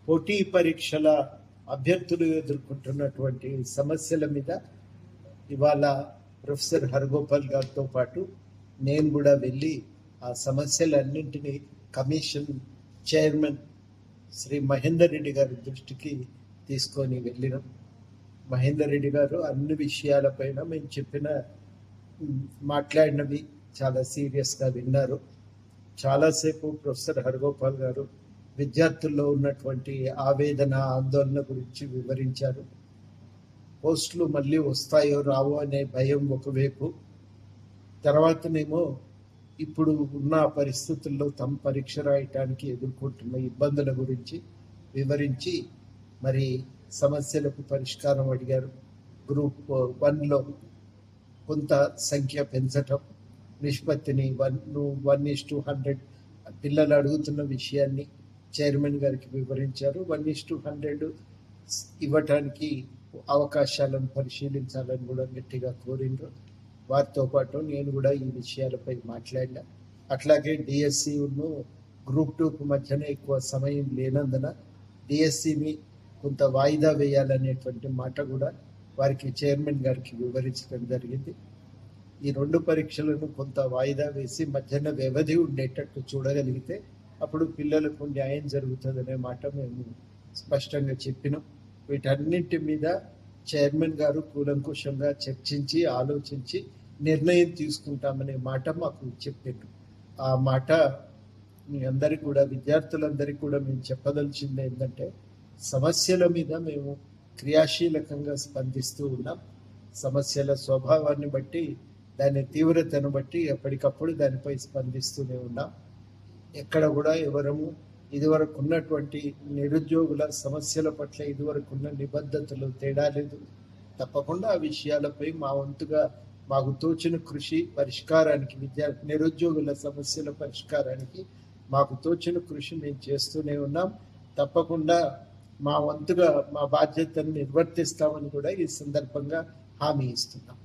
పోటీ పరీక్షల అభ్యర్థులు ఎదుర్కొంటున్నటువంటి సమస్యల మీద ఇవాళ ప్రొఫెసర్ హరగోపాల్ గారితో పాటు నేను కూడా వెళ్ళి ఆ సమస్యలన్నింటినీ కమిషన్ చైర్మన్ శ్రీ మహేందర్ రెడ్డి గారి దృష్టికి తీసుకొని వెళ్ళినాం. మహేందర్ రెడ్డి గారు అన్ని విషయాలపైన మేము మాట్లాడినవి చాలా సీరియస్గా విన్నారు. చాలాసేపు ప్రొఫెసర్ హరగోపాల్ గారు విద్యార్థుల్లో ఉన్నటువంటి ఆవేదన ఆందోళన గురించి వివరించారు. పోస్టులు మళ్ళీ వస్తాయో రావో అనే భయం ఒకవైపు, తర్వాతనేమో ఇప్పుడు ఉన్న పరిస్థితుల్లో తమ పరీక్ష రాయటానికి ఎదుర్కొంటున్న ఇబ్బందుల గురించి వివరించి మరి సమస్యలకు పరిష్కారం అడిగారు. గ్రూప్ 1లో కొంత సంఖ్య పెంచటం, నిష్పత్తిని 1:100 పిల్లలు అడుగుతున్న విషయాన్ని చైర్మన్ గారికి వివరించారు. 1:100 ఇవ్వటానికి అవకాశాలను పరిశీలించాలని కూడా గట్టిగా కోరిండ్రు. వారితో పాటు నేను కూడా ఈ విషయాలపై మాట్లాడినా. అట్లాగే డిఎస్సిను గ్రూప్ 2కు మధ్యన ఎక్కువ సమయం లేనందున డిఎస్సిని కొంత వాయిదా వేయాలనేటువంటి మాట కూడా వారికి చైర్మన్ గారికి వివరించడం జరిగింది. ఈ 2 పరీక్షలను కొంత వాయిదా వేసి మధ్యన వ్యవధి ఉండేటట్టు చూడగలిగితే అప్పుడు పిల్లలకు న్యాయం జరుగుతుందనే మాట మేము స్పష్టంగా చెప్పినాం. వీటన్నింటి మీద చైర్మన్ గారు కూలంకుషంగా చర్చించి ఆలోచించి నిర్ణయం తీసుకుంటామనే మాట మాకు చెప్పిండ్రు. ఆ మాట మీ అందరికీ కూడా, విద్యార్థులందరికీ కూడా మేము చెప్పదలిచింది ఏంటంటే, సమస్యల మీద మేము క్రియాశీలకంగా స్పందిస్తూ ఉన్నాం. సమస్యల స్వభావాన్ని బట్టి, దాని తీవ్రతను బట్టి ఎప్పటికప్పుడు దానిపై స్పందిస్తూనే ఉన్నాం. ఎక్కడ కూడా ఎవరము ఇదివరకు ఉన్నటువంటి నిరుద్యోగుల సమస్యల పట్ల ఇదివరకున్న నిబద్ధతలు తేడా లేదు. తప్పకుండా ఆ విషయాలపై మా వంతుగా మాకు తోచిన కృషి పరిష్కారానికి, నిరుద్యోగుల సమస్యల పరిష్కారానికి మాకు తోచిన కృషి మేము చేస్తూనే ఉన్నాం. తప్పకుండా మా వంతుగా మా బాధ్యతను నిర్వర్తిస్తామని కూడా ఈ సందర్భంగా హామీ ఇస్తున్నాం.